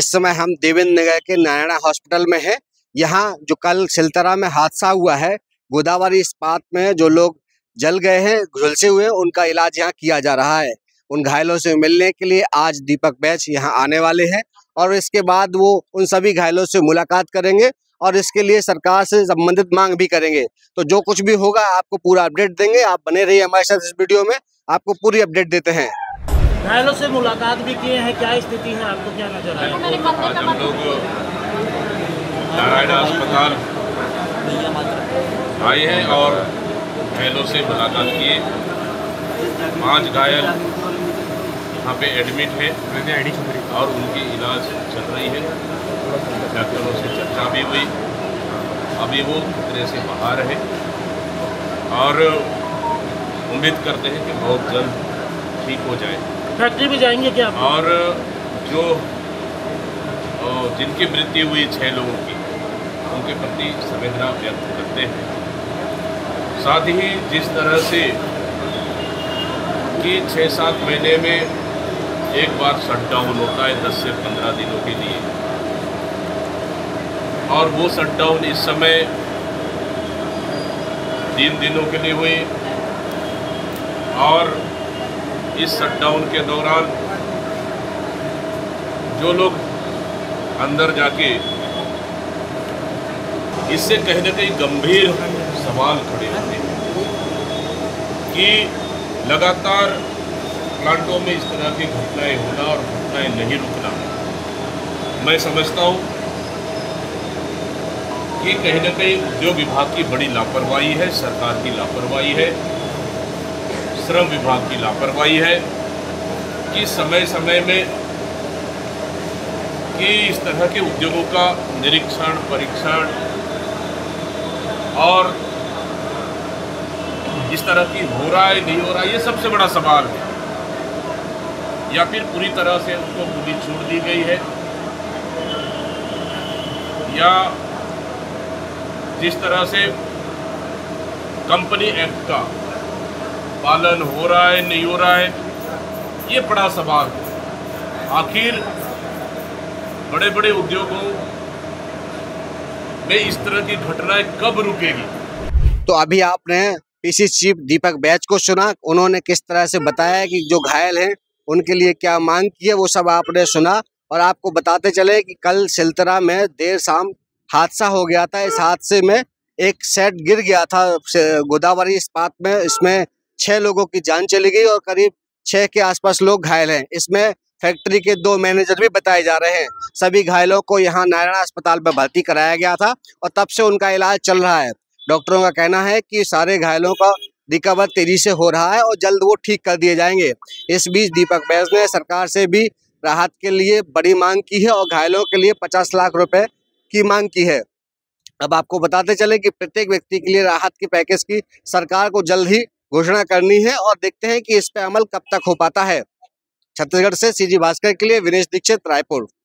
इस समय हम देवेंद्र नगर के नारायणा हॉस्पिटल में हैं। यहाँ जो कल सिलतरा में हादसा हुआ है, गोदावरी इस्पात में जो लोग जल गए हैं, झुलसे हुए, उनका इलाज यहाँ किया जा रहा है। उन घायलों से मिलने के लिए आज दीपक बैच यहाँ आने वाले हैं और इसके बाद वो उन सभी घायलों से मुलाकात करेंगे और इसके लिए सरकार से संबंधित मांग भी करेंगे। तो जो कुछ भी होगा आपको पूरा अपडेट देंगे। आप बने रहिए हमारे साथ, इस वीडियो में आपको पूरी अपडेट देते हैं। घायलों से मुलाकात भी किए हैं, क्या स्थिति है, आपको क्या नजर आया? आज हम लोग नारायणा अस्पताल आए हैं और घायलों से मुलाकात किए। 5 घायल यहाँ पे एडमिट है और उनकी इलाज चल रही है। डॉक्टरों से चर्चा भी हुई। अभी वो खतरे से बाहर है और उम्मीद करते हैं कि बहुत जल्द ठीक हो जाए। फैक्ट्री भी जाएंगे क्या? और जो जिनकी मृत्यु हुई 6 लोगों की, उनके प्रति संवेदना व्यक्त करते हैं। साथ ही जिस तरह से कि 6-7 महीने में एक बार शटडाउन होता है 10 से 15 दिनों के लिए, और वो शटडाउन इस समय 3 दिनों के लिए हुई और इस शटडाउन के दौरान जो लोग अंदर जाके, इससे कहीं ना कहीं गंभीर सवाल खड़े होते हैं कि लगातार प्लांटों में इस तरह की घटनाएं होना और घटनाएं नहीं रुकना। मैं समझता हूं कि कहीं ना कहीं उद्योग विभाग की बड़ी लापरवाही है, सरकार की लापरवाही है, श्रम विभाग की लापरवाही है कि समय समय में कि इस तरह के उद्योगों का निरीक्षण, परीक्षण और इस तरह की हो रहा है नहीं हो रहा है, ये सबसे बड़ा सवाल है। या फिर पूरी तरह से उनको खुली छूट दी गई है, या जिस तरह से कंपनी एक्ट का पालन हो रहा है नहीं हो रहा है, ये बड़ा सवाल है। आखिर बड़े बड़े उद्योगों में इस तरह की घटनाएं कब रुकेगी? तो अभी आपने पीसी चीफ दीपक बैच को सुना। उन्होंने किस तरह से बताया कि जो घायल हैं उनके लिए क्या मांग की है, वो सब आपने सुना। और आपको बताते चले कि कल सिलतरा में देर शाम हादसा हो गया था। इस हादसे में एक सेट गिर गया था गोदावरी इस्पात में। इसमें 6 लोगों की जान चली गई और करीब 6 के आसपास लोग घायल हैं। इसमें फैक्ट्री के 2 मैनेजर भी बताए जा रहे हैं। सभी घायलों को यहाँ नारायणा अस्पताल में भर्ती कराया गया था और तब से उनका इलाज चल रहा है। डॉक्टरों का कहना है कि सारे घायलों का रिकवर तेजी से हो रहा है और जल्द वो ठीक कर दिए जाएंगे। इस बीच दीपक बैच ने सरकार से भी राहत के लिए बड़ी मांग की है और घायलों के लिए 50 लाख रुपए की मांग की है। अब आपको बताते चले कि प्रत्येक व्यक्ति के लिए राहत के पैकेज की सरकार को जल्द ही घोषणा करनी है और देखते हैं कि इस पे अमल कब तक हो पाता है। छत्तीसगढ़ से सीजी भास्कर के लिए विनेश दीक्षित, रायपुर।